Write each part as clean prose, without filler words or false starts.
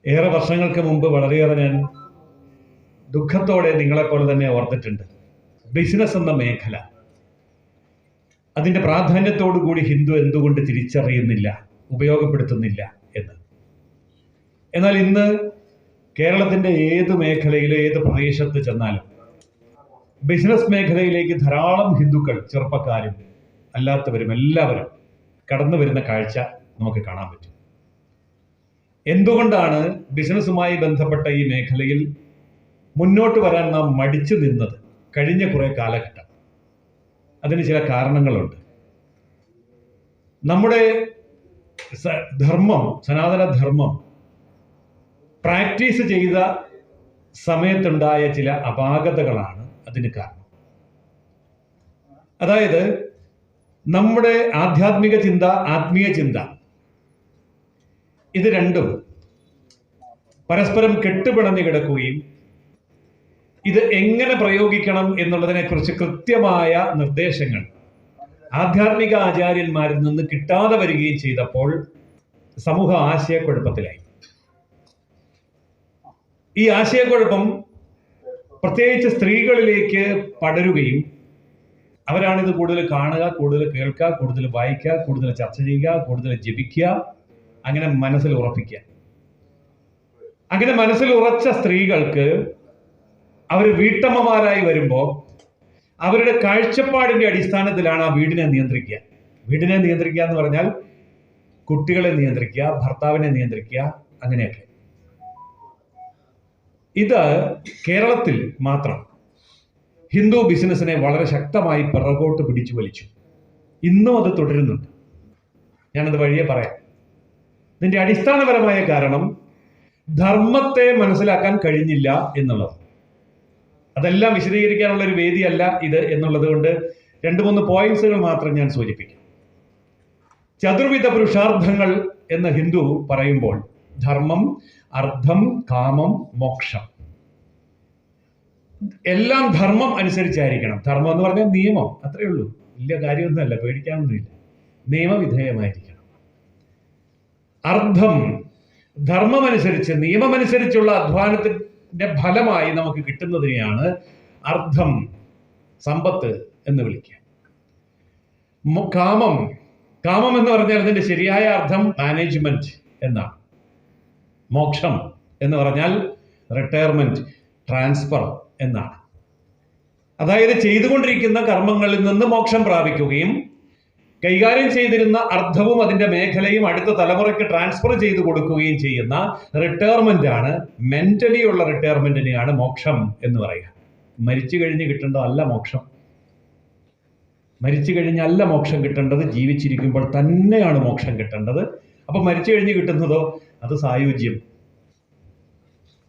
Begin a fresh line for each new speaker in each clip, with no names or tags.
ഏറെ വർഷങ്ങൾക്ക് മുമ്പ് വളരെയേറെ ഞാൻ ദുഃഖത്തോടെ നിങ്ങളെപ്പോലെ തന്നെ ഓർത്തിട്ടുണ്ട്. ബിസിനസ് എന്ന മേഖല, അതിൻ്റെ പ്രാധാന്യത്തോടു കൂടി ഹിന്ദു എന്തുകൊണ്ട് തിരിച്ചറിയുന്നില്ല, ഉപയോഗപ്പെടുത്തുന്നില്ല എന്ന്. എന്നാൽ ഇന്ന് കേരളത്തിൻ്റെ ഏത് മേഖലയിലും ഏത് പ്രദേശത്ത് ചെന്നാലും ബിസിനസ് മേഖലയിലേക്ക് ധാരാളം ഹിന്ദുക്കൾ, ചെറുപ്പക്കാരും അല്ലാത്തവരും എല്ലാവരും കടന്നു വരുന്ന കാഴ്ച നമുക്ക് കാണാൻ പറ്റും. എന്തുകൊണ്ടാണ് ബിസിനസ്സുമായി ബന്ധപ്പെട്ട ഈ മേഖലയിൽ മുന്നോട്ട് വരാൻ നാം മടിച്ചു നിന്നത് കഴിഞ്ഞ കുറെ കാലഘട്ടം? അതിന് ചില കാരണങ്ങളുണ്ട്. നമ്മുടെ ധർമ്മം, സനാതന ധർമ്മം പ്രാക്ടീസ് ചെയ്ത സമയത്തുണ്ടായ ചില അപാകതകളാണ് അതിന് കാരണം. അതായത് നമ്മുടെ ആധ്യാത്മിക ചിന്ത, ആത്മീയ ചിന്ത, ഇത് രണ്ടും പരസ്പരം കെട്ടുപിണഞ്ഞു കിടക്കുകയും ഇത് എങ്ങനെ പ്രയോഗിക്കണം എന്നുള്ളതിനെ കുറിച്ച് കൃത്യമായ നിർദ്ദേശങ്ങൾ ആധ്യാത്മിക ആചാര്യന്മാരിൽ നിന്ന് കിട്ടാതെ വരികയും ചെയ്തപ്പോൾ സമൂഹ ആശയക്കുഴപ്പത്തിലായി. ഈ ആശയക്കുഴപ്പം പ്രത്യേകിച്ച് സ്ത്രീകളിലേക്ക് പടരുകയും അവരാണിത് കൂടുതൽ കാണുക, കൂടുതൽ കേൾക്കുക, കൂടുതൽ വായിക്കുക, കൂടുതൽ ചർച്ച ചെയ്യുക, കൂടുതൽ ജപിക്കുക, അങ്ങനെ മനസ്സിൽ ഉറപ്പിക്കുക. അങ്ങനെ മനസ്സിൽ ഉറച്ച സ്ത്രീകൾക്ക് അവർ വീട്ടമ്മമാരായി വരുമ്പോൾ അവരുടെ കാഴ്ചപ്പാടിന്റെ അടിസ്ഥാനത്തിലാണ് ആ വീടിനെ നിയന്ത്രിക്കുക. വീടിനെ നിയന്ത്രിക്കുക എന്ന് പറഞ്ഞാൽ കുട്ടികളെ നിയന്ത്രിക്കുക, ഭർത്താവിനെ നിയന്ത്രിക്കുക, അങ്ങനെയൊക്കെ. ഇത് കേരളത്തിൽ മാത്രം ഹിന്ദു ബിസിനസ്സിനെ വളരെ ശക്തമായി പിറകോട്ട് പിടിച്ചു വലിച്ചു. ഇന്നും അത് തുടരുന്നുണ്ട്. ഞാനത് വഴിയെ പറയാം. ഇതിന്റെ അടിസ്ഥാനപരമായ കാരണം ധർമ്മത്തെ മനസ്സിലാക്കാൻ കഴിഞ്ഞില്ല എന്നുള്ളത്. അതെല്ലാം വിശദീകരിക്കാനുള്ള ഒരു വേദിയല്ല ഇത് എന്നുള്ളത് കൊണ്ട് 2-3 പോയിന്റ്സുകൾ മാത്രം ഞാൻ സൂചിപ്പിക്കാം. ചതുർവിധ പുരുഷാർത്ഥങ്ങൾ എന്ന് ഹിന്ദു പറയുമ്പോൾ ധർമ്മം, അർത്ഥം, കാമം, മോക്ഷം എല്ലാം ധർമ്മം അനുസരിച്ചായിരിക്കണം. ധർമ്മം എന്ന് പറഞ്ഞാൽ നിയമം, അത്രയേ ഉള്ളൂ. വലിയ കാര്യമൊന്നുമല്ല, പേടിക്കാനൊന്നുമില്ല. നിയമവിധേയമായിരിക്കണം. അർത്ഥം, ധർമ്മമനുസരിച്ച്, നിയമമനുസരിച്ചുള്ള അധ്വാനത്തിന്റെ ഫലമായി നമുക്ക് കിട്ടുന്നതിനെയാണ് അർത്ഥം, സമ്പത്ത് എന്ന് വിളിക്കുക. കാമം, കാമം എന്ന് പറഞ്ഞാൽ അതിന്റെ ശരിയായ അർത്ഥം മാനേജ്മെന്റ് എന്നാണ്. മോക്ഷം എന്ന് പറഞ്ഞാൽ റിട്ടയർമെന്റ്, ട്രാൻസ്ഫർ എന്നാണ്. അതായത് ചെയ്തുകൊണ്ടിരിക്കുന്ന കർമ്മങ്ങളിൽ നിന്ന് മോക്ഷം പ്രാപിക്കുകയും കൈകാര്യം ചെയ്തിരുന്ന അർത്ഥവും അതിന്റെ മേഖലയും അടുത്ത തലമുറയ്ക്ക് ട്രാൻസ്ഫർ ചെയ്തു കൊടുക്കുകയും ചെയ്യുന്ന റിട്ടയർമെന്റ് ആണ്. മെന്റലി ഉള്ള റിട്ടയർമെന്റിനെയാണ് മോക്ഷം എന്ന് പറയുക. മരിച്ചു കഴിഞ്ഞ് കിട്ടേണ്ടതല്ല മോക്ഷം. മരിച്ചു കഴിഞ്ഞല്ല മോക്ഷം കിട്ടേണ്ടത്, ജീവിച്ചിരിക്കുമ്പോൾ തന്നെയാണ് മോക്ഷം കിട്ടേണ്ടത്. അപ്പൊ മരിച്ചു കഴിഞ്ഞ് കിട്ടുന്നതോ അത് സായുജ്യം.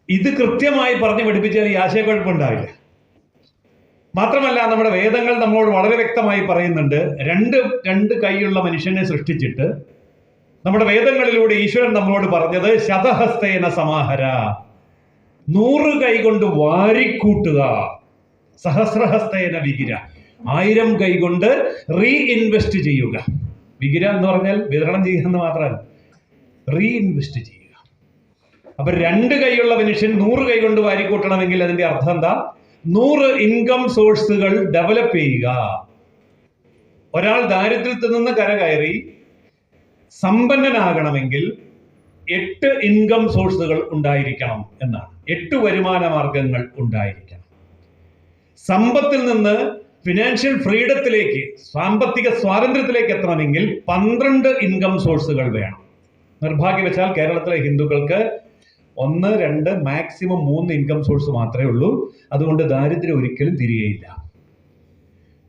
ഇത് കൃത്യമായി പറഞ്ഞു പഠിപ്പിച്ചാൽ ഈ ആശയക്കുഴപ്പമുണ്ടാവില്ല. മാത്രമല്ല, നമ്മുടെ വേദങ്ങൾ നമ്മളോട് വളരെ വ്യക്തമായി പറയുന്നുണ്ട്, രണ്ട് കൈയുള്ള മനുഷ്യനെ സൃഷ്ടിച്ചിട്ട് നമ്മുടെ വേദങ്ങളിലൂടെ ഈശ്വരൻ നമ്മളോട് പറഞ്ഞത് ശതഹസ്തേന സമാഹര, 100 കൈ കൊണ്ട് വാരിക്കൂട്ടുക, സഹസ്രഹസ്തേന വികിര, 1000 കൈ കൊണ്ട് റീഇൻവെസ്റ്റ് ചെയ്യുക. വികിര എന്ന് പറഞ്ഞാൽ വിതരണം ചെയ്യുക എന്ന് മാത്രമല്ല, റീഇൻവെസ്റ്റ് ചെയ്യുക. അപ്പൊ 2 കൈയുള്ള മനുഷ്യൻ 100 കൈ കൊണ്ട് വാരിക്കൂട്ടണമെങ്കിൽ അതിന്റെ അർത്ഥം എന്താ? 100 ഇൻകം സോഴ്സുകൾ ഡെവലപ്പ് ചെയ്യുക. ഒരാൾ ദാരിദ്ര്യത്തിൽ നിന്ന് കരകയറി സമ്പന്നനാകണമെങ്കിൽ 8 ഇൻകം സോഴ്സുകൾ ഉണ്ടായിരിക്കണം എന്നാണ്. 8 വരുമാന മാർഗങ്ങൾ ഉണ്ടായിരിക്കണം. സമ്പത്തിൽ നിന്ന് ഫിനാൻഷ്യൽ ഫ്രീഡത്തിലേക്ക്, സാമ്പത്തിക സ്വാതന്ത്ര്യത്തിലേക്ക് എത്തണമെങ്കിൽ 12 ഇൻകം സോഴ്സുകൾ വേണം. നിർഭാഗ്യവശാൽ കേരളത്തിലെ ഹിന്ദുക്കൾക്ക് 1, 2, മാക്സിമം 3 ഇൻകം സോഴ്സ് മാത്രമേ ഉള്ളൂ. അതുകൊണ്ട് ദാരിദ്ര്യം ഒരിക്കലും തിരികെയില്ല.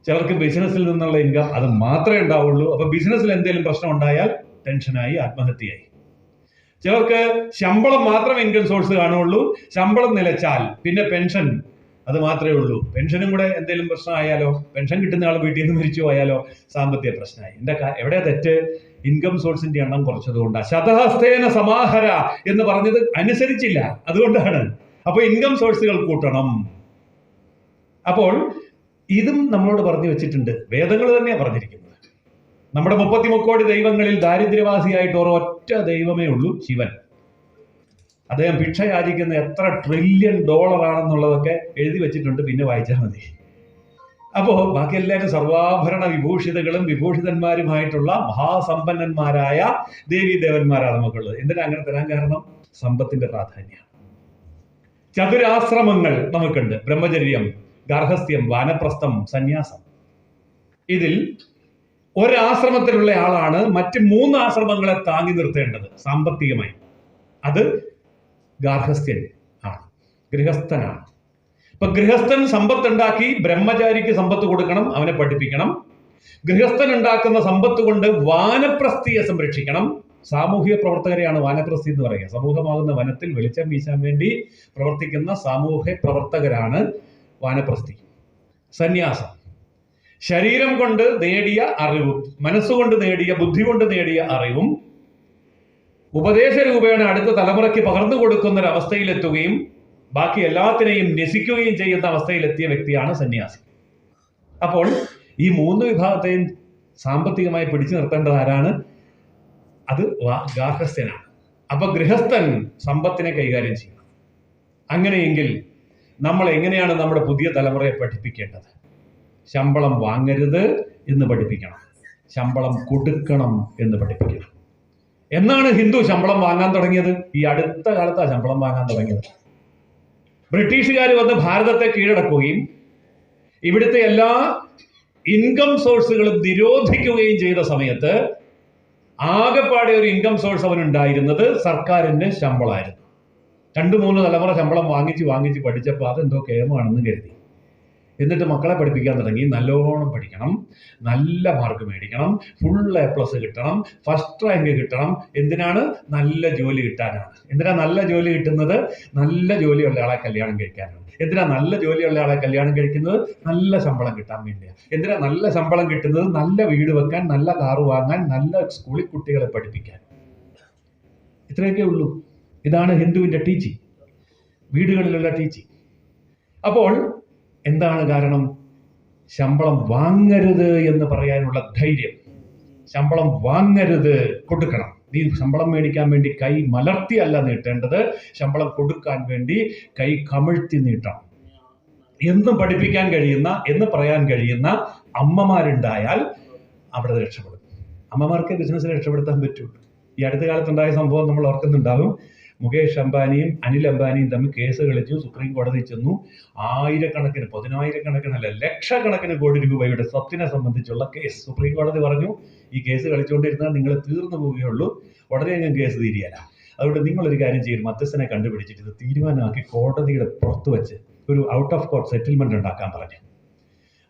ചിലർക്ക് ബിസിനസ്സിൽ നിന്നുള്ള ഇൻകം അത് മാത്രമേ ഉണ്ടാവുള്ളൂ. അപ്പൊ ബിസിനസ്സിൽ എന്തെങ്കിലും പ്രശ്നം ഉണ്ടായാൽ ടെൻഷനായി, ആത്മഹത്യയായി. ചിലർക്ക് ശമ്പളം മാത്രം ഇൻകം സോഴ്സ് കാണുള്ളൂ. ശമ്പളം നിലച്ചാൽ പിന്നെ പെൻഷൻ അത് മാത്രമേ ഉള്ളൂ. പെൻഷനും കൂടെ എന്തെങ്കിലും പ്രശ്നമായാലോ, പെൻഷൻ കിട്ടുന്ന ആൾ വീട്ടിൽ നിന്ന് മരിച്ചു പോയാലോ സാമ്പത്തിക പ്രശ്നമായി. എവിടെ തെറ്റ്? ഇൻകം സോഴ്സിന്റെ എണ്ണം കുറച്ചതുകൊണ്ടാണ്. ശതഹസ്തേന സമാഹര എന്ന് പറഞ്ഞത് അനുസരിച്ചില്ല, അതുകൊണ്ടാണ്. അപ്പൊ ഇൻകം സോഴ്സുകൾ കൂട്ടണം. അപ്പോൾ ഇതും നമ്മളോട് പറഞ്ഞു വെച്ചിട്ടുണ്ട്, വേദങ്ങൾ തന്നെയാണ് പറഞ്ഞിരിക്കുന്നത്. നമ്മുടെ 33 കോടി ദൈവങ്ങളിൽ ദാരിദ്ര്യവാസിയായിട്ട് ഒരൊറ്റ ദൈവമേ ഉള്ളൂ, ശിവൻ. അദ്ദേഹം ഭിക്ഷ യാചിക്കുന്ന എത്ര ട്രില്യൺ ഡോളറാണെന്നുള്ളതൊക്കെ എഴുതി വെച്ചിട്ടുണ്ട്, പിന്നെ വായിച്ചാൽ മതി. അപ്പോൾ ബാക്കി എല്ലാവരും സർവാഭരണ വിഭൂഷിതകളും വിഭൂഷിതന്മാരുമായിട്ടുള്ള മഹാസമ്പന്നന്മാരായ ദേവീദേവന്മാരാണ് നമുക്കുള്ളത്. എന്തിനാ അങ്ങനെ തരാൻ കാരണം? സമ്പത്തിന്റെ പ്രാധാന്യം. ചതുരാശ്രമങ്ങൾ നമുക്കുണ്ട്: ബ്രഹ്മചര്യം, ഗാർഹസ്ഥ്യം, വാനപ്രസ്ഥം, സന്യാസം. ഇതിൽ ഒരാശ്രമത്തിലുള്ള ആളാണ് മറ്റ് 3 ആശ്രമങ്ങളെ താങ്ങി നിർത്തേണ്ടത് സാമ്പത്തികമായി. അത് ഗാർഹസ്ഥ്യൻ ആണ്, ഗൃഹസ്ഥനാണ്. ഇപ്പൊ ഗൃഹസ്ഥൻ സമ്പത്ത് ഉണ്ടാക്കി ബ്രഹ്മചാരിക്ക് സമ്പത്ത് കൊടുക്കണം, അവനെ പഠിപ്പിക്കണം. ഗൃഹസ്ഥൻ ഉണ്ടാക്കുന്ന സമ്പത്ത് കൊണ്ട് വാനപ്രസ്ഥിയെ സംരക്ഷിക്കണം. സാമൂഹിക പ്രവർത്തകരെയാണ് വാനപ്രസ്ഥി എന്ന് പറയുക. സമൂഹമാകുന്ന വനത്തിൽ വെളിച്ചം വീശാൻ വേണ്ടി പ്രവർത്തിക്കുന്ന സാമൂഹ്യ പ്രവർത്തകരാണ് വാനപ്രസ്ഥി. സന്യാസം ശരീരം കൊണ്ട് നേടിയ അറിവും മനസ്സുകൊണ്ട് നേടിയ ബുദ്ധി കൊണ്ട് നേടിയ അറിവും ഉപദേശ രൂപേണ അടുത്ത തലമുറയ്ക്ക് പകർന്നു കൊടുക്കുന്ന ഒരു അവസ്ഥയിലെത്തുകയും ബാക്കി എല്ലാത്തിനെയും നിസിക്കുകയും ചെയ്യുന്ന അവസ്ഥയിലെത്തിയ വ്യക്തിയാണ് സന്യാസി. അപ്പോൾ ഈ 3 വിഭാഗത്തെയും സാമ്പത്തികമായി പിടിച്ചു നിർത്തേണ്ടത് ആരാണ്? അത് ഗാർഹസ്ഥ്യനാണ്. അപ്പൊ ഗൃഹസ്ഥൻ സമ്പത്തിനെ കൈകാര്യം ചെയ്യണം. അങ്ങനെയെങ്കിൽ നമ്മൾ എങ്ങനെയാണ് നമ്മുടെ പുതിയ തലമുറയെ പഠിപ്പിക്കേണ്ടത്? ശമ്പളം വാങ്ങരുത് എന്ന് പഠിപ്പിക്കണം, ശമ്പളം കൊടുക്കണം എന്ന് പഠിപ്പിക്കണം. എന്നാണ് ഹിന്ദു ശമ്പളം വാങ്ങാൻ തുടങ്ങിയത്? ഈ അടുത്ത കാലത്താണ് ശമ്പളം വാങ്ങാൻ തുടങ്ങിയത്. ബ്രിട്ടീഷുകാർ വന്ന് ഭാരതത്തെ കീഴടക്കുകയും ഇവിടുത്തെ എല്ലാ ഇൻകം സോഴ്സുകളും നിരോധിക്കുകയും ചെയ്ത സമയത്ത് ആകെപ്പാടെ ഒരു ഇൻകം സോഴ്സ് അവനുണ്ടായിരുന്നത് സർക്കാരിന്റെ ശമ്പളമായിരുന്നു. 2-3 തലമുറ ശമ്പളം വാങ്ങിച്ച് പഠിച്ചപ്പോൾ അതെന്തോ കേമാണെന്ന് കരുതി. എന്നിട്ട് മക്കളെ പഠിപ്പിക്കാൻ തുടങ്ങി. നല്ലോണം പഠിക്കണം, നല്ല മാർക്ക് മേടിക്കണം, ഫുൾ A+ കിട്ടണം, ഫസ്റ്റ് റാങ്ക് കിട്ടണം. എന്തിനാണ്? നല്ല ജോലി കിട്ടാനാണ്. എന്തിനാ നല്ല ജോലി കിട്ടുന്നത്? നല്ല ജോലിയുള്ള ആളെ കല്യാണം കഴിക്കാനാണ്. എന്തിനാ നല്ല ജോലിയുള്ള ആളെ കല്യാണം കഴിക്കുന്നത്? നല്ല ശമ്പളം കിട്ടാൻ വേണ്ടിയാണ്. എന്തിനാ നല്ല ശമ്പളം കിട്ടുന്നത്? നല്ല വീട് വെക്കാൻ, നല്ല കാറ് വാങ്ങാൻ, നല്ല സ്കൂളിൽ കുട്ടികളെ പഠിപ്പിക്കാൻ. ഇത്രയൊക്കെ ഉള്ളൂ. ഇതാണ് ഹിന്ദുവിന്റെ ടീച്ചിങ്, വീടുകളിലുള്ള ടീച്ചിങ്. അപ്പോൾ എന്താണ് കാരണം? ശമ്പളം വാങ്ങരുത് എന്ന് പറയാനുള്ള ധൈര്യം. ശമ്പളം വാങ്ങരുത്, കൊടുക്കണം. നീ ശമ്പളം മേടിക്കാൻ വേണ്ടി കൈ മലർത്തിയല്ല നീട്ടേണ്ടത്, ശമ്പളം കൊടുക്കാൻ വേണ്ടി കൈ കമിഴ്ത്തി നീട്ടണം എന്ന് പഠിപ്പിക്കാൻ കഴിയുന്ന, എന്ന് പറയാൻ കഴിയുന്ന അമ്മമാരുണ്ടായാൽ അവിടെ രക്ഷപ്പെടും. അമ്മമാർക്ക് ബിസിനസ്സിൽ രക്ഷപ്പെടുത്താൻ പറ്റും. ഈ അടുത്ത കാലത്തുണ്ടായ സംഭവം നമ്മൾ ഓർക്കുന്നുണ്ടാകും. മുകേഷ് അംബാനിയും അനിൽ അംബാനിയും തമ്മിൽ കേസ് കളിച്ചു. സുപ്രീം കോടതി ചെന്നു. 1000-കണക്കിന്, 10,000-കണക്കിനല്ല, ലക്ഷക്കണക്കിന് കോടി രൂപയുടെ സ്വത്തിനെ സംബന്ധിച്ചുള്ള കേസ്. സുപ്രീം കോടതി പറഞ്ഞു, ഈ കേസ് കളിച്ചുകൊണ്ടിരുന്നാൽ നിങ്ങൾ തീർന്നു പോവുകയുള്ളൂ, ഉടനെയെങ്കിലും കേസ് തീരുകയില്ല. അതുകൊണ്ട് നിങ്ങളൊരു കാര്യം ചെയ്യും, മധ്യസ്ഥനെ കണ്ടുപിടിച്ചിട്ട് ഇത് തീരുമാനമാക്കി കോടതിയുടെ പുറത്ത് വെച്ച് ഒരു ഔട്ട് ഓഫ് കോർട്ട് സെറ്റിൽമെന്റ് ഉണ്ടാക്കാൻ പറഞ്ഞു.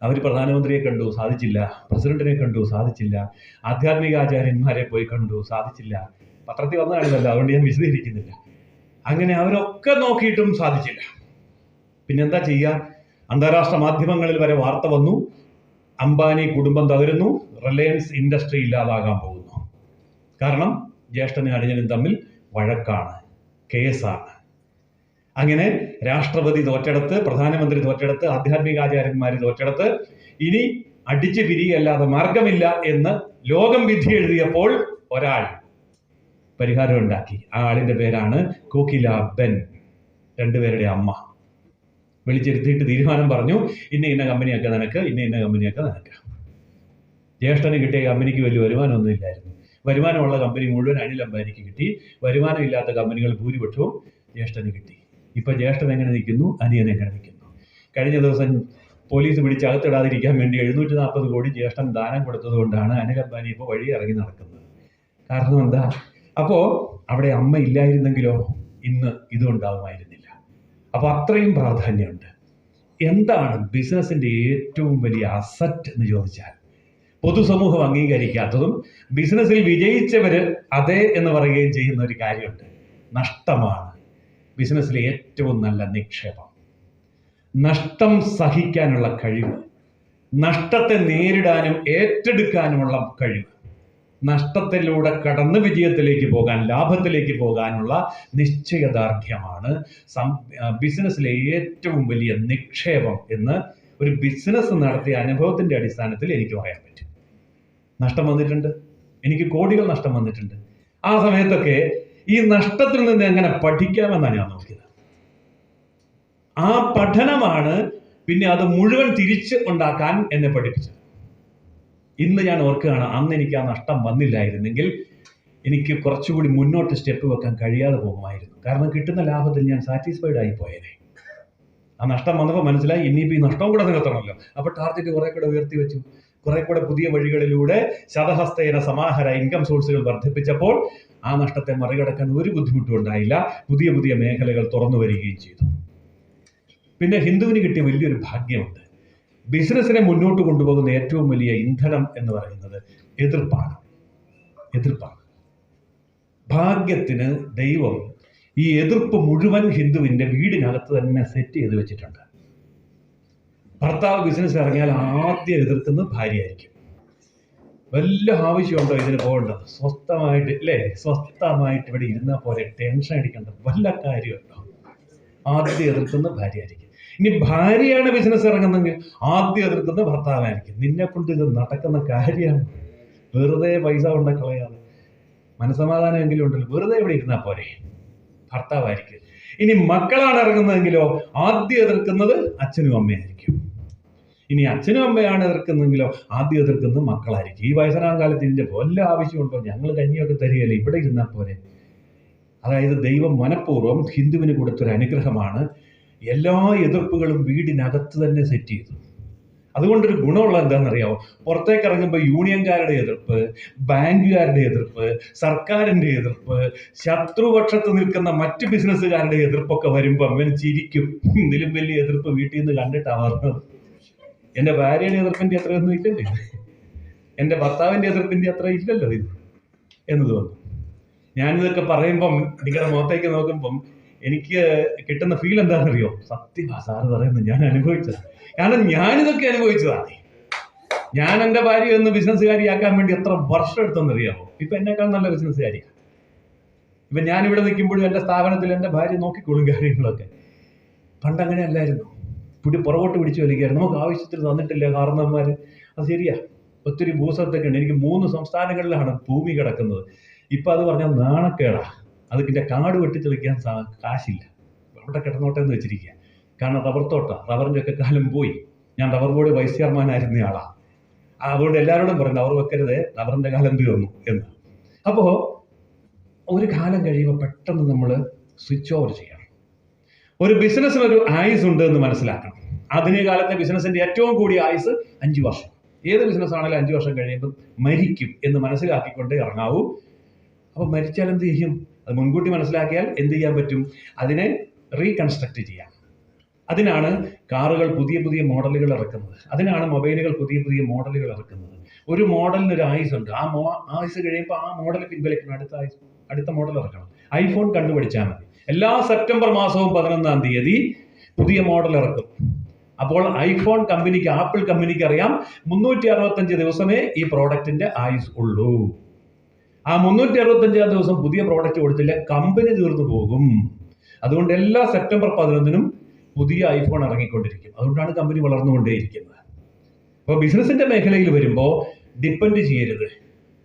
അവർ പ്രധാനമന്ത്രിയെ കണ്ടു, സാധിച്ചില്ല. പ്രസിഡന്റിനെ കണ്ടു, സാധിച്ചില്ല. ആധ്യാത്മിക ആചാര്യന്മാരെ പോയി കണ്ടു, സാധിച്ചില്ല. പത്രത്തിൽ വന്ന കാണില്ലല്ലോ, അതുകൊണ്ട് ഞാൻ വിശദീകരിക്കുന്നില്ല. അങ്ങനെ അവരൊക്കെ നോക്കിയിട്ടും സാധിച്ചില്ല. പിന്നെന്താ ചെയ്യുക? അന്താരാഷ്ട്ര മാധ്യമങ്ങളിൽ വരെ വാർത്ത വന്നു, അംബാനി കുടുംബം തകരുന്നു, റിലയൻസ് ഇൻഡസ്ട്രി ഇല്ലാതാകാൻ പോകുന്നു. കാരണം ജ്യേഷ്ഠനും അനുജനും തമ്മിൽ വഴക്കാണ്, കേസാണ്. അങ്ങനെ രാഷ്ട്രപതി തോറ്റെടുത്ത്, പ്രധാനമന്ത്രി തോറ്റെടുത്ത്, ആധ്യാത്മികാചാര്യന്മാർ തോറ്റെടുത്ത് ഇനി അടിച്ചു പിരിയല്ലാതെ മാർഗമില്ല എന്ന് ലോകം വിധി എഴുതിയപ്പോൾ ഒരാൾ പരിഹാരം ഉണ്ടാക്കി. ആ ആളിന്റെ പേരാണ് കോകില ബെൻ, 2 പേരുടെ അമ്മ. വിളിച്ചിരുത്തിയിട്ട് തീരുമാനം പറഞ്ഞു, ഇന്ന കമ്പനിയൊക്കെ നിനക്ക്, ഇന്ന കമ്പനിയൊക്കെ നിനക്ക്. ജ്യേഷ്ഠന് കിട്ടിയ കമ്പനിക്ക് വലിയ വരുമാനമൊന്നും ഇല്ലായിരുന്നു. വരുമാനമുള്ള കമ്പനി മുഴുവൻ അനിൽ അംബാനിക്ക് കിട്ടി. വരുമാനമില്ലാത്ത കമ്പനികൾ ഭൂരിപക്ഷവും ജ്യേഷ്ഠന് കിട്ടി. ഇപ്പൊ ജ്യേഷ്ഠൻ എങ്ങനെ നിൽക്കുന്നു, അനിയൻ എങ്ങനെ നിൽക്കുന്നു? കഴിഞ്ഞ ദിവസം പോലീസ് പിടിച്ച് അകത്തിടാതിരിക്കാൻ വേണ്ടി 740 കോടി ജ്യേഷ്ഠൻ ദാനം കൊടുത്തത് കൊണ്ടാണ് അനിൽ അംബാനി ഇപ്പോൾ വഴി ഇറങ്ങി നടക്കുന്നത്. കാരണം എന്താ? അപ്പോ അവിടെ അമ്മ ഇല്ലായിരുന്നെങ്കിലോ ഇന്ന് ഇതും ഉണ്ടാവുമായിരുന്നില്ല. അപ്പൊ അത്രയും പ്രാധാന്യമുണ്ട്. എന്താണ് ബിസിനസിന്റെ ഏറ്റവും വലിയ അസറ്റ് എന്ന് ചോദിച്ചാൽ, പൊതുസമൂഹം അംഗീകരിക്കാത്തതും ബിസിനസ്സിൽ വിജയിച്ചവര് അതെ എന്ന് പറയുകയും ചെയ്യുന്ന ഒരു കാര്യമുണ്ട്. നഷ്ടമാണ് ബിസിനസ്സിലെ ഏറ്റവും നല്ല നിക്ഷേപം. നഷ്ടം സഹിക്കാനുള്ള കഴിവ്, നഷ്ടത്തെ നേരിടാനും ഏറ്റെടുക്കാനുമുള്ള കഴിവ്, നഷ്ടത്തിലൂടെ കടന്ന് വിജയത്തിലേക്ക് പോകാൻ, ലാഭത്തിലേക്ക് പോകാനുള്ള നിശ്ചയദാർഢ്യമാണ് ബിസിനസ്സിലെ ഏറ്റവും വലിയ നിക്ഷേപം എന്ന് ഒരു ബിസിനസ് നടത്തിയ അനുഭവത്തിന്റെ അടിസ്ഥാനത്തിൽ എനിക്ക് പറയാൻ പറ്റും. നഷ്ടം വന്നിട്ടുണ്ട്, എനിക്ക് കോടികൾ നഷ്ടം വന്നിട്ടുണ്ട്. ആ സമയത്തൊക്കെ ഈ നഷ്ടത്തിൽ നിന്ന് എങ്ങനെ പഠിക്കാമെന്നാണ് ഞാൻ നോക്കിയത്. ആ പഠനമാണ് പിന്നെ അത് മുഴുവൻ തിരിച്ച് ഉണ്ടാക്കാൻ എന്നെ പഠിപ്പിച്ചത്. ഇന്ന് ഞാൻ ഓർക്കുകയാണ്, അന്ന് എനിക്ക് ആ നഷ്ടം വന്നില്ലായിരുന്നെങ്കിൽ എനിക്ക് കുറച്ചുകൂടി മുന്നോട്ട് സ്റ്റെപ്പ് വെക്കാൻ കഴിയാതെ പോകുമായിരുന്നു. കാരണം കിട്ടുന്ന ലാഭത്തിൽ ഞാൻ സാറ്റിസ്ഫൈഡ് ആയി പോയേനെ. ആ നഷ്ടം വന്നപ്പോൾ മനസ്സിലായി, ഇനിയിപ്പോൾ ഈ നഷ്ടവും കൂടെ നികത്തണമല്ലോ. അപ്പോൾ ടാർഗറ്റ് കുറെ കൂടെ ഉയർത്തി വെച്ചു. കുറെ കൂടെ പുതിയ വഴികളിലൂടെ ശതഹസ്തേന സമാഹര ഇൻകം സോഴ്സുകൾ വർദ്ധിപ്പിച്ചപ്പോൾ ആ നഷ്ടത്തെ മറികടക്കാൻ ഒരു ബുദ്ധിമുട്ടും ഉണ്ടായില്ല. പുതിയ പുതിയ മേഖലകൾ തുറന്നു വരികയും ചെയ്തു. പിന്നെ ഹിന്ദുവിന് കിട്ടിയ വലിയൊരു ഭാഗ്യമുണ്ട്. ബിസിനസ്സിനെ മുന്നോട്ട് കൊണ്ടുപോകുന്ന ഏറ്റവും വലിയ ഇന്ധനം എന്ന് പറയുന്നത് എതിർപ്പാണ്. ഭാഗ്യത്തിന് ദൈവം ഈ എതിർപ്പ് മുഴുവൻ ഹിന്ദുവിന്റെ വീടിനകത്ത് തന്നെ സെറ്റ് ചെയ്ത് വെച്ചിട്ടുണ്ട്. ഭർത്താവ് ബിസിനസ് ഇറങ്ങിയാൽ ആദ്യം എതിർക്കുന്നത് ഭാര്യയായിരിക്കും. വല്ല ആവശ്യമുണ്ടോ ഇതിന് പോകേണ്ടത്? സ്വസ്ഥമായിട്ട് അല്ലേ, സ്വസ്ഥമായിട്ട് ഇവിടെ ഇരുന്നാൽ പോലെ, ടെൻഷൻ അടിക്കേണ്ട വല്ല കാര്യമുണ്ടോ? ആദ്യം എതിർക്കുന്ന ഭാര്യയായിരിക്കും. ഇനി ഭാര്യയാണ് ബിസിനസ് ഇറങ്ങുന്നെങ്കിൽ ആദ്യം എതിർക്കുന്ന ഭർത്താവായിരിക്കും. നിന്നെ കൊണ്ട് ഇത് നടക്കുന്ന കാര്യമാണ്, വെറുതെ പൈസ കൊണ്ട കളയാതെ മനസമാധാനമെങ്കിലും ഉണ്ടല്ലോ, വെറുതെ ഇവിടെ ഇരുന്നാൽ പോരെ, ഭർത്താവായിരിക്കും. ഇനി മക്കളാണ് ഇറങ്ങുന്നതെങ്കിലോ ആദ്യം എതിർക്കുന്നത് അച്ഛനും അമ്മയായിരിക്കും. ഇനി അച്ഛനും അമ്മയാണ് എതിർക്കുന്നെങ്കിലോ ആദ്യം എതിർക്കുന്നത് മക്കളായിരിക്കും. ഈ വയസ്സനാം കാലത്ത് ഇതിന്റെ വല്ല ആവശ്യമുണ്ടോ, ഞങ്ങൾ കഞ്ഞിയൊക്കെ തരികയല്ലേ, ഇവിടെ ഇരുന്നാൽ പോലെ. അതായത് ദൈവം മനഃപൂർവ്വം ഹിന്ദുവിന് കൊടുത്തൊരു അനുഗ്രഹമാണ്. എല്ലാ എതിർപ്പുകളും വീടിനകത്ത് തന്നെ സെറ്റ് ചെയ്തു. അതുകൊണ്ടൊരു ഗുണമുള്ള എന്താണെന്നറിയാമോ? പുറത്തേക്ക് ഇറങ്ങുമ്പോൾ യൂണിയൻകാരുടെ എതിർപ്പ്, ബാങ്കുകാരുടെ എതിർപ്പ്, സർക്കാരിന്റെ എതിർപ്പ്, ശത്രുപക്ഷത്ത് നിൽക്കുന്ന മറ്റ് ബിസിനസ്സുകാരുടെ എതിർപ്പൊക്കെ വരുമ്പോൾ അവൻ ചിരിക്കും. ഇതിലും വലിയ എതിർപ്പ് വീട്ടിൽ നിന്ന് കണ്ടിട്ടാണ് പറഞ്ഞത്. എൻ്റെ ഭാര്യയുടെ എതിർപ്പിന്റെ അത്രയൊന്നും ഇല്ലല്ലോ, എൻ്റെ ഭർത്താവിന്റെ എതിർപ്പിന്റെ അത്ര ഇല്ലല്ലോ ഇത് എന്ന് തോന്നുന്നു. ഞാനിതൊക്കെ പറയുമ്പം നിങ്ങളുടെ മുഖത്തേക്ക് നോക്കുമ്പം എനിക്ക് കിട്ടുന്ന ഫീൽ എന്താണെന്നറിയോ? സത്യമാ സാറ് പറയുന്നത് ഞാൻ അനുഭവിച്ചതാണ്. കാരണം ഞാനിതൊക്കെ അനുഭവിച്ചതാണ്. ഞാൻ എൻ്റെ ഭാര്യയെ ഒന്ന് ബിസിനസ്സുകാരിയാക്കാൻ വേണ്ടി എത്ര വർഷം എടുത്തെന്നറിയാമോ? ഇപ്പൊ എന്നേക്കാൾ നല്ല ബിസിനസ്സുകാരിയാണ്. ഇപ്പൊ ഞാനിവിടെ നിൽക്കുമ്പോഴും എൻ്റെ സ്ഥാപനത്തിൽ എൻ്റെ ഭാര്യ നോക്കിക്കോളും കാര്യങ്ങളൊക്കെ. പണ്ടങ്ങനെ അല്ലായിരുന്നു. പുറകോട്ട് പിടിച്ചു വലിക്കുകയായിരുന്നു. നമുക്ക് ആവശ്യത്തിന് തന്നിട്ടില്ല കാരണവന്മാർ. അത് ശരിയാ, ഒത്തിരി ഭൂസ്വത്തൊക്കെ ഉണ്ട്. എനിക്ക് 3 സംസ്ഥാനങ്ങളിലാണ് ഭൂമി കിടക്കുന്നത്. ഇപ്പൊ അത് പറഞ്ഞാൽ നാണക്കേടാ. അതിൻ്റെ കാട് വെട്ടിത്തെളിക്കാൻ കാശില്ല. അവിടെ കിടന്നോട്ടെ എന്ന് വെച്ചിരിക്കുക. കാരണം റബ്ബർ തോട്ട, റബ്ബറിൻ്റെ ഒക്കെ കാലം പോയി. ഞാൻ റബ്ബർ ബോർഡ് വൈസ് ചെയർമാനായിരുന്ന ആളാണ്. അതുകൊണ്ട് എല്ലാവരോടും പറഞ്ഞു റബ്ബർ വെക്കരുത്, റബ്ബറിൻ്റെ കാലം തീർന്നു എന്ന്. അപ്പോൾ ഒരു കാലം കഴിയുമ്പോൾ പെട്ടെന്ന് നമ്മൾ സ്വിച്ച് ഓവർ ചെയ്യണം. ഒരു ബിസിനസ്സിന് ഒരു ആയുസ് ഉണ്ട് എന്ന് മനസ്സിലാക്കണം. ആധുനിക കാലത്തെ ബിസിനസിന്റെ ഏറ്റവും കൂടിയ ആയുസ് 5 വർഷം. ഏത് ബിസിനസ് ആണെങ്കിലും 5 വർഷം കഴിയുമ്പോൾ മരിക്കും എന്ന് മനസ്സിലാക്കിക്കൊണ്ട് ഇറങ്ങാവൂ. അപ്പോൾ മരിച്ചാൽ എന്ത് ചെയ്യും? അത് മുൻകൂട്ടി മനസ്സിലാക്കിയാൽ എന്ത് ചെയ്യാൻ പറ്റും? അതിനെ റീകൺസ്ട്രക്ട് ചെയ്യാം. അതിനാണ് കാറുകൾ പുതിയ പുതിയ മോഡലുകൾ ഇറക്കുന്നത്. അതിനാണ് മൊബൈലുകൾ പുതിയ പുതിയ മോഡലുകൾ ഇറക്കുന്നത്. ഒരു മോഡലിന് ഒരു ആയുസ് ഉണ്ട്. ആ ആയുസ് കഴിയുമ്പോൾ ആ മോഡൽ പിൻവലിക്കണം, അടുത്ത മോഡൽ ഇറക്കണം. ഐഫോൺ കണ്ടുപിടിച്ചാൽ മതി. എല്ലാ സെപ്റ്റംബർ മാസവും 11-ാം തീയതി പുതിയ മോഡൽ ഇറക്കും. അപ്പോൾ ഐഫോൺ കമ്പനിക്ക്, ആപ്പിൾ കമ്പനിക്ക് അറിയാം 365 ദിവസമേ ഈ പ്രോഡക്റ്റിന്റെ ആയുസ് ഉള്ളൂ. ആ 365 ദിവസം പുതിയ പ്രോഡക്റ്റ് കൊടുത്തില്ല, കമ്പനി തീർന്നു പോകും. അതുകൊണ്ട് എല്ലാ സെപ്റ്റംബർ 11-നും പുതിയ ഐഫോൺ ഇറങ്ങിക്കൊണ്ടിരിക്കും. അതുകൊണ്ടാണ് കമ്പനി വളർന്നുകൊണ്ടേയിരിക്കുന്നത്. അപ്പോൾ ബിസിനസിന്റെ മേഖലയിൽ വരുമ്പോൾ ഡിപ്പെൻഡ് ചെയ്യരുത്.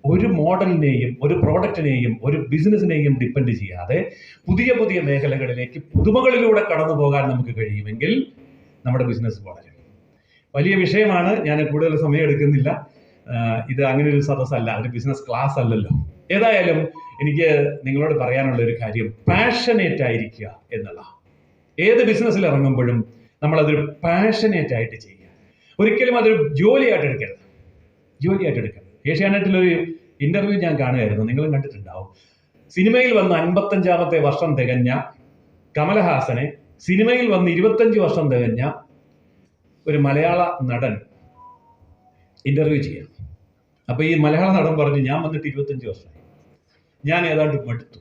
ഒരു മോഡലിനെയും ഒരു പ്രോഡക്റ്റിനെയും ഒരു ബിസിനസ്സിനെയും ഡിപ്പെൻഡ് ചെയ്യാതെ പുതിയ പുതിയ മേഖലകളിലേക്ക് പുതുമകളിലൂടെ കടന്നു പോകാൻ നമുക്ക് കഴിയുമെങ്കിൽ നമ്മുടെ ബിസിനസ് വളരും. വലിയ വിഷയമാണ്, ഞാൻ കൂടുതൽ സമയം എടുക്കുന്നില്ല. ഇത് അങ്ങനെ ഒരു സദസ്സല്ല, ഒരു ബിസിനസ് ക്ലാസ് അല്ലല്ലോ. ഏതായാലും എനിക്ക് നിങ്ങളോട് പറയാനുള്ള ഒരു കാര്യം, പാഷനേറ്റ് ആയിരിക്കുക എന്നുള്ള. ഏത് ബിസിനസ്സിൽ ഇറങ്ങുമ്പോഴും നമ്മളതൊരു പാഷനേറ്റ് ആയിട്ട് ചെയ്യുക. ഒരിക്കലും അതൊരു ജോലിയായിട്ട് എടുക്കരുത്. ഏഷ്യാനെറ്റിലൊരു ഇന്റർവ്യൂ ഞാൻ കാണുമായിരുന്നു, നിങ്ങളും കണ്ടിട്ടുണ്ടാവും. സിനിമയിൽ വന്ന് 55-ാമത്തെ വർഷം തികഞ്ഞ കമലഹാസനെ സിനിമയിൽ വന്ന് 25 വർഷം തികഞ്ഞ ഒരു മലയാള നടൻ ഇന്റർവ്യൂ ചെയ്യാം. അപ്പൊ ഈ മലയാള നടൻ പറഞ്ഞു, ഞാൻ വന്നിട്ട് 25 വർഷമായി, ഞാൻ ഏതാണ്ട് മടുത്തു,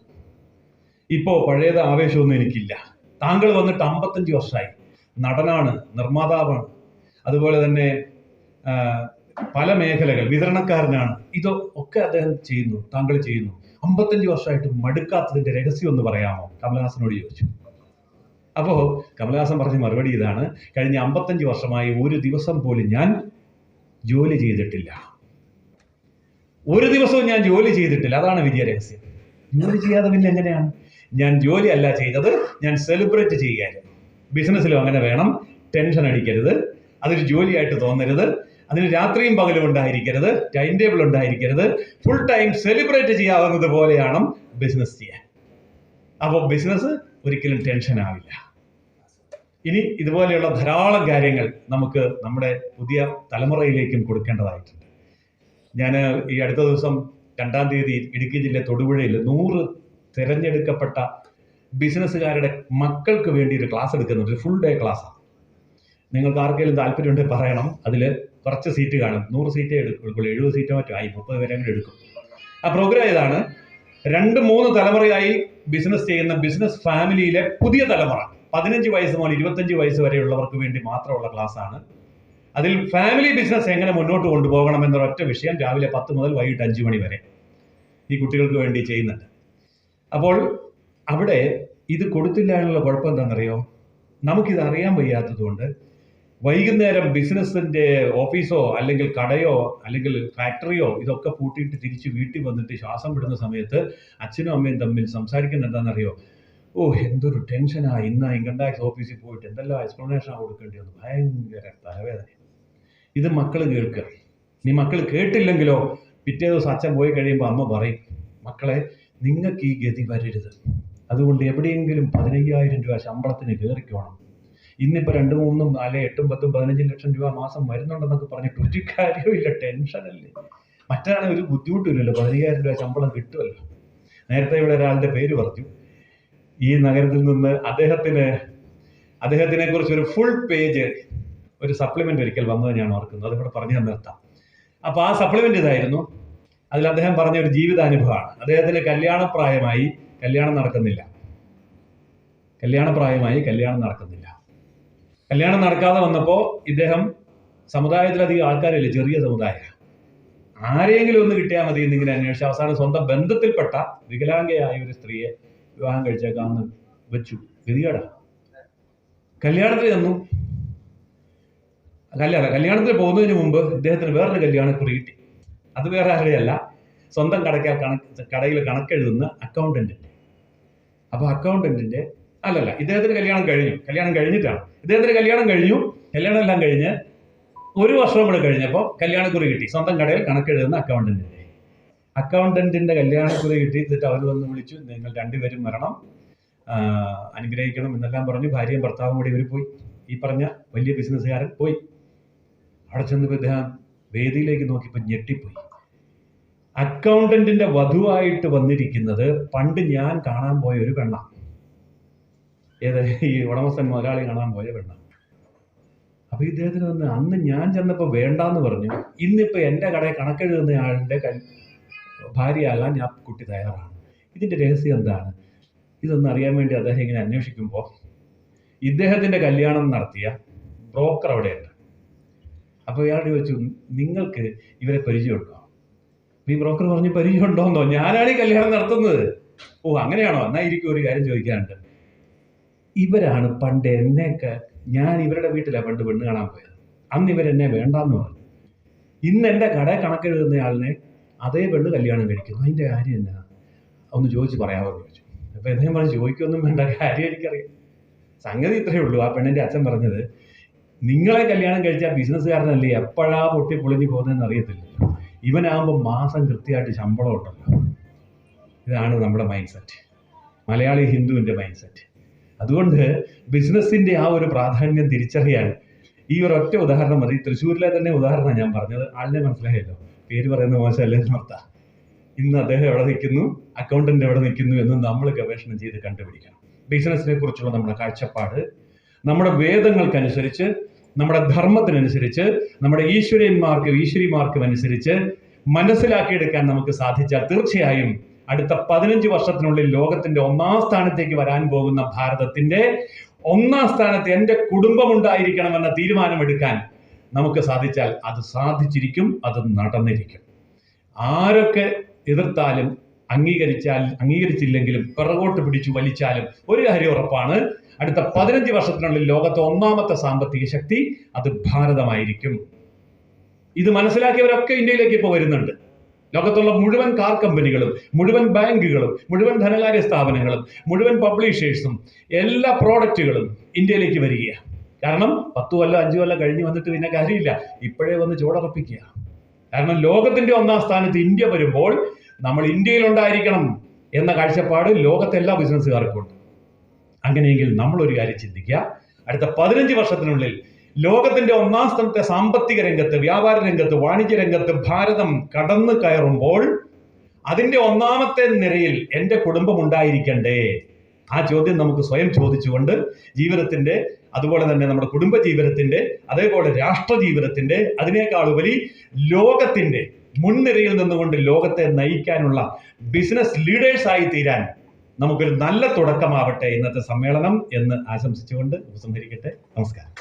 ഇപ്പോ പഴയത് ആവേശമൊന്നും എനിക്കില്ല. താങ്കൾ വന്നിട്ട് 55 വർഷമായി, നടനാണ്, നിർമ്മാതാവാണ്, അതുപോലെ തന്നെ പല മേഖലകൾ, വിതരണക്കാരനാണ്, ഇതൊക്കെ അദ്ദേഹം ചെയ്യുന്നു, താങ്കൾ ചെയ്യുന്നു. 55 വർഷമായിട്ട് മടുക്കാത്തതിന്റെ രഹസ്യം ഒന്ന് പറയാമോ? കമലഹാസനോട് ചോദിച്ചു. അപ്പോ കമലഹാസൻ പറഞ്ഞ മറുപടി ഇതാണ്: കഴിഞ്ഞ 55 വർഷമായി ഒരു ദിവസം പോലും ഞാൻ ജോലി ചെയ്തിട്ടില്ല. ഒരു ദിവസവും ഞാൻ ജോലി ചെയ്തിട്ടില്ല. അതാണ് വിജയ രഹസ്യം. ജോലി ചെയ്യാതെ പിന്നെ എങ്ങനെയാണ്? ഞാൻ ജോലി അല്ല ചെയ്തത്, ഞാൻ സെലിബ്രേറ്റ് ചെയ്യുകയായിരുന്നു. ബിസിനസ്സിലും അങ്ങനെ വേണം. ടെൻഷൻ അടിക്കരുത്, അതൊരു ജോലിയായിട്ട് തോന്നരുത്, അതിന് രാത്രിയും പകലും ഉണ്ടായിരിക്കരുത്, ടൈം ടേബിൾ ഉണ്ടായിരിക്കരുത്. ഫുൾ ടൈം സെലിബ്രേറ്റ് ചെയ്യാവുന്നത് പോലെയാണ് ബിസിനസ് ചെയ്യാൻ. അപ്പോൾ ബിസിനസ് ഒരിക്കലും ടെൻഷൻ ആവില്ല. ഇനി ഇതുപോലെയുള്ള ധാരാളം കാര്യങ്ങൾ നമുക്ക് നമ്മുടെ പുതിയ തലമുറയിലേക്കും കൊടുക്കേണ്ടതായിട്ടുണ്ട്. ഞാൻ ഈ അടുത്ത ദിവസം 2-ാം തീയതി ഇടുക്കി ജില്ല തൊടുപുഴയിൽ 100 തിരഞ്ഞെടുക്കപ്പെട്ട ബിസിനസ്സുകാരുടെ മക്കൾക്ക് വേണ്ടി ഒരു ക്ലാസ് എടുക്കുന്നുണ്ട്. ഒരു ഫുൾ ഡേ ക്ലാസ്സാണ്. നിങ്ങൾക്ക് ആർക്കെങ്കിലും താല്പര്യമുണ്ടെങ്കിൽ പറയണം. അതിൽ കുറച്ച് സീറ്റ് കാണും. 100 സീറ്റേ എടുക്കുള്ളൂ, 70 സീറ്റോ മറ്റോ ആയി, 30 പേരെ കൂടെ എടുക്കും. ആ പ്രോഗ്രാം ഇതാണ്: 2-3 തലമുറയായി ബിസിനസ് ചെയ്യുന്ന ബിസിനസ് ഫാമിലിയിലെ പുതിയ തലമുറ, 15 വയസ്സ് മുതൽ 25 വയസ്സ് വരെയുള്ളവർക്ക് വേണ്ടി മാത്രമുള്ള ക്ലാസ്സാണ്. അതിൽ ഫാമിലി ബിസിനസ് എങ്ങനെ മുന്നോട്ട് കൊണ്ടുപോകണം എന്നൊരൊറ്റ വിഷയം രാവിലെ 10 മുതൽ വൈകിട്ട് 5 മണി വരെ ഈ കുട്ടികൾക്ക് വേണ്ടി ചെയ്യുന്നുണ്ട്. അപ്പോൾ അവിടെ ഇത് കൊടുത്തില്ല എന്നുള്ള കുഴപ്പം എന്താണെന്നറിയോ? നമുക്കിത് അറിയാൻ വയ്യാത്തതുകൊണ്ട് വൈകുന്നേരം ബിസിനസ്സിന്റെ ഓഫീസോ അല്ലെങ്കിൽ കടയോ അല്ലെങ്കിൽ ഫാക്ടറിയോ ഇതൊക്കെ പൂട്ടിയിട്ട് തിരിച്ച് വീട്ടിൽ വന്നിട്ട് ശ്വാസം വിടുന്ന സമയത്ത് അച്ഛനും അമ്മയും തമ്മിൽ സംസാരിക്കുന്നത് എന്താണെന്നറിയോ? എന്തൊരു ടെൻഷനാ, ഇന്ന് ഇൻകം ടാക്സ് ഓഫീസിൽ പോയിട്ട് എന്തെല്ലാം എക്സ്പ്ലനേഷനാണ് കൊടുക്കേണ്ടി വന്നു, ഭയങ്കര തലവേദന. ഇത് മക്കൾ കേൾക്കുക. നീ മക്കൾ കേട്ടില്ലെങ്കിലോ പിറ്റേ ദിവസം അച്ഛൻ പോയി കഴിയുമ്പോൾ അമ്മ പറയും, മക്കളെ നിങ്ങൾക്ക് ഈ ഗതി വരരുത്, അതുകൊണ്ട് എവിടെയെങ്കിലും 15,000 രൂപ ശമ്പളത്തിന് കയറിക്കോണം. ഇന്നിപ്പോൾ 2, 3, 4, 8, 10, 15 ലക്ഷം രൂപ മാസം വരുന്നുണ്ടെന്നൊക്കെ പറഞ്ഞിട്ട് ഒരു കാര്യമില്ല, ടെൻഷനല്ലേ. മറ്റാണ് ഒരു ബുദ്ധിമുട്ടില്ലല്ലോ, 15,000 രൂപ ശമ്പളം കിട്ടുമല്ലോ. നേരത്തെ ഇവിടെ ഒരാളുടെ പേര് പറഞ്ഞു. ഈ നഗരത്തിൽ നിന്ന് അദ്ദേഹത്തിനെ കുറിച്ച് ഒരു ഫുൾ പേജ് ഒരു സപ്ലിമെന്റ് ഒരിക്കൽ വന്നത് ഞാൻ ഓർക്കുന്നു. അതിവിടെ പറഞ്ഞു നിർത്താം. അപ്പോൾ ആ സപ്ലിമെന്റ് ഇതായിരുന്നു. അതിൽ അദ്ദേഹം പറഞ്ഞ ഒരു ജീവിതാനുഭവമാണ്. അദ്ദേഹത്തിന് കല്യാണപ്രായമായി കല്യാണം നടക്കുന്നില്ല. കല്യാണം നടക്കാതെ വന്നപ്പോൾ ഇദ്ദേഹം സമുദായത്തിലധികം ആൾക്കാരില്ല, ചെറിയ സമുദായം, ആരെങ്കിലും ഒന്ന് കിട്ടിയാൽ മതി എന്നിങ്ങനെ അന്വേഷിച്ച് അവസാനം സ്വന്തം ബന്ധത്തിൽപ്പെട്ട വികലാംഗയായ ഒരു സ്ത്രീയെ വിവാഹം കഴിച്ചേക്കാമെന്ന് വെച്ചു. ഗതികേടാ. കല്യാണത്തിൽ ചെന്നു. കല്യാണത്തിൽ പോകുന്നതിന് മുമ്പ് ഇദ്ദേഹത്തിന് വേറൊരു കല്യാണക്കുറി കിട്ടി. അത് വേറെ ആരുടെയല്ല, സ്വന്തം കടയിൽ കണക്കെഴുതുന്ന അക്കൗണ്ടന്റിന്റെ. അപ്പൊ അക്കൗണ്ടന്റിന്റെ ഇദ്ദേഹത്തിന് കല്യാണം കഴിഞ്ഞിട്ടാണ്. ഇദ്ദേഹത്തിന് കല്യാണം എല്ലാം കഴിഞ്ഞ് 1 വർഷം കൂടെ കഴിഞ്ഞപ്പോൾ കല്യാണക്കുറി കിട്ടി. സ്വന്തം കടയിൽ കണക്കെഴുതുന്ന അക്കൗണ്ടന്റിന്റെ കല്യാണക്കുറി കിട്ടി. എന്നിട്ട് അവർ വന്ന് വിളിച്ചു, നിങ്ങൾ 2 പേരും വരണം, അനുഗ്രഹിക്കണം എന്നെല്ലാം പറഞ്ഞു. ഭാര്യയും ഭർത്താവും കൂടി ഇവർ പോയി. ഈ പറഞ്ഞ വലിയ ബിസിനസ്സുകാരൻ പോയി. അവിടെ ചെന്നപ്പോൾ ഇദ്ദേഹം വേദിയിലേക്ക് നോക്കിയപ്പോൾ ഞെട്ടിപ്പോയി. അക്കൗണ്ടന്റിന്റെ വധുവായിട്ട് വന്നിരിക്കുന്നത് പണ്ട് ഞാൻ കാണാൻ പോയ ഒരു പെണ്ണാണ്. ഈ ഉടമസ്ഥൻ മുതലാളി കാണാൻ പോയ പെണ്ണാണ്. അപ്പൊ ഇദ്ദേഹത്തിന് വന്ന്, അന്ന് ഞാൻ ചെന്നപ്പോൾ വേണ്ടാന്ന് പറഞ്ഞു, ഇന്നിപ്പോ എന്റെ കടയിൽ കണക്കെഴുതുന്ന ആളുടെ ഭാര്യയാകാൻ ഞാൻ കുട്ടി തയ്യാറാണ്. ഇതിന്റെ രഹസ്യം എന്താണ്? ഇതൊന്നും അറിയാൻ വേണ്ടി അദ്ദേഹം ഇങ്ങനെ അന്വേഷിക്കുമ്പോൾ ഇദ്ദേഹത്തിന്റെ കല്യാണം നടത്തിയ ബ്രോക്കർ അവിടെയുണ്ട്. അപ്പോൾ ഇയാൾ ചോദിച്ചു, നിങ്ങൾക്ക് ഇവരെ പരിചയമുണ്ടോ? ഈ ബ്രോക്കർ പറഞ്ഞു, പരിചയമുണ്ടോന്നോ? ഞാനാണ് ഈ കല്യാണം നടത്തുന്നത്. അങ്ങനെയാണോ? എന്നാ ഇരിക്കും, ഒരു കാര്യം ചോദിക്കാനുണ്ട്. ഇവരാണ് പണ്ട് ഞാൻ ഇവരുടെ വീട്ടിലാണ് പണ്ട് പെണ്ണ് കാണാൻ പോയത്. അന്ന് ഇവരെന്നെ വേണ്ടാന്ന് പറഞ്ഞു. ഇന്ന് എൻ്റെ കടയിൽ കണക്കെഴുതുന്നയാളിനെ അതേ പെണ്ണ് കല്യാണം കഴിക്കുന്നു. അതിൻ്റെ കാര്യം എന്നാ ഒന്ന് ചോദിച്ച് പറയാമെന്ന് ചോദിച്ചു. അപ്പൊ അദ്ദേഹം പറഞ്ഞു, ചോദിക്കൊന്നും വേണ്ട, കാര്യം എനിക്കറിയാം. സംഗതി ഇത്രയേ ഉള്ളൂ. ആ പെണ്ണിന്റെ അച്ഛൻ പറഞ്ഞത്, നിങ്ങളെ കല്യാണം കഴിച്ചാൽ ബിസിനസ്സുകാരനല്ലേ എപ്പോഴാ പൊട്ടി പൊളിഞ്ഞു പോകുന്നതെന്ന് അറിയത്തില്ലല്ലോ. ഇവനാകുമ്പോൾ മാസം കൃത്യമായിട്ട് ശമ്പളം ഉണ്ടല്ലോ. ഇതാണ് നമ്മുടെ മൈൻഡ് സെറ്റ്, മലയാളി ഹിന്ദുവിന്റെ മൈൻഡ് സെറ്റ്. അതുകൊണ്ട് ബിസിനസിന്റെ ആ ഒരു പ്രാധാന്യം തിരിച്ചറിയാൻ ഈ ഒരൊറ്റ ഉദാഹരണം മതി. തൃശ്ശൂരിലെ തന്നെ ഉദാഹരണം ഞാൻ പറഞ്ഞത്. ആളിനെ മനസ്സിലായല്ലോ, പേര് പറയുന്ന മോശമല്ലേ എന്നർത്ഥം. ഇന്ന് അദ്ദേഹം എവിടെ നിൽക്കുന്നു, അക്കൗണ്ടന്റ് എവിടെ നിൽക്കുന്നു എന്ന് നമ്മൾ ഗവേഷണം ചെയ്ത് കണ്ടുപിടിക്കണം. ബിസിനസിനെ കുറിച്ചുള്ള നമ്മുടെ കാഴ്ചപ്പാട് നമ്മുടെ വേദങ്ങൾക്കനുസരിച്ച്, നമ്മുടെ ധർമ്മത്തിനനുസരിച്ച്, നമ്മുടെ ഈശ്വരിമാർക്കും അനുസരിച്ച് മനസ്സിലാക്കിയെടുക്കാൻ നമുക്ക് സാധിച്ചാൽ തീർച്ചയായും അടുത്ത 15 വർഷത്തിനുള്ളിൽ ലോകത്തിന്റെ 1-ാം സ്ഥാനത്തേക്ക് വരാൻ പോകുന്ന ഭാരതത്തിന്റെ 1-ാം സ്ഥാനത്ത് എൻ്റെ കുടുംബം ഉണ്ടായിരിക്കണമെന്ന തീരുമാനമെടുക്കാൻ നമുക്ക് സാധിച്ചാൽ അത് സാധിച്ചിരിക്കും, അത് നടന്നിരിക്കും. ആരൊക്കെ എതിർത്താലും അംഗീകരിച്ചില്ലെങ്കിലും പിറകോട്ട് പിടിച്ചു വലിച്ചാലും ഒരു കാര്യം ഉറപ്പാണ്, അടുത്ത 15 വർഷത്തിനുള്ളിൽ ലോകത്തെ 1-ാമത്തെ സാമ്പത്തിക ശക്തി അത് ഭാരതമായിരിക്കും. ഇത് മനസ്സിലാക്കിയവരൊക്കെ ഇന്ത്യയിലേക്ക് ഇപ്പോൾ വരുന്നുണ്ട്. ലോകത്തുള്ള മുഴുവൻ കാർ കമ്പനികളും, മുഴുവൻ ബാങ്കുകളും, മുഴുവൻ ധനകാര്യ സ്ഥാപനങ്ങളും, മുഴുവൻ പബ്ലിഷേഴ്സും, എല്ലാ പ്രോഡക്റ്റുകളും ഇന്ത്യയിലേക്ക് വരികയാണ്. കാരണം 10 കൊല്ലം 5 കൊല്ലം കഴിഞ്ഞ് വന്നിട്ട് പിന്നെ കാര്യമില്ല, ഇപ്പോഴേ വന്ന് ചുവടുറപ്പിക്കുക. കാരണം ലോകത്തിന്റെ 1ാം സ്ഥാനത്ത് ഇന്ത്യ വരുമ്പോൾ നമ്മൾ ഇന്ത്യയിൽ ഉണ്ടായിരിക്കണം എന്ന കാഴ്ചപ്പാട് ലോകത്തെ എല്ലാ ബിസിനസ്സുകാർക്കും ഉണ്ട്. അങ്ങനെയെങ്കിൽ നമ്മളൊരു കാര്യം ചിന്തിക്കുക, അടുത്ത 15 വർഷത്തിനുള്ളിൽ ലോകത്തിന്റെ 1ാം സ്ഥാനത്തെ സാമ്പത്തിക രംഗത്ത്, വ്യാപാര രംഗത്ത്, വാണിജ്യ രംഗത്ത് ഭാരതം കടന്നു കയറുമ്പോൾ അതിന്റെ 1ാമത്തെ നിരയിൽ എൻ്റെ കുടുംബം ഉണ്ടായിരിക്കണ്ടേ? ആ ചോദ്യം നമുക്ക് സ്വയം ചോദിച്ചുകൊണ്ട് ജീവിതത്തിന്റെ, അതുപോലെ തന്നെ നമ്മുടെ കുടുംബ ജീവിതത്തിന്റെ, അതേപോലെ രാഷ്ട്ര ജീവിതത്തിന്റെ, അതിനേക്കാൾ ഉപരി ലോകത്തിന്റെ മുൻനിരയിൽ നിന്നുകൊണ്ട് ലോകത്തെ നയിക്കാനുള്ള ബിസിനസ് ലീഡേഴ്സായി തീരാൻ നമുക്കൊരു നല്ല തുടക്കമാവട്ടെ ഇന്നത്തെ സമ്മേളനം എന്ന് ആശംസിച്ചുകൊണ്ട് ഉപസംഹരിക്കട്ടെ. നമസ്കാരം.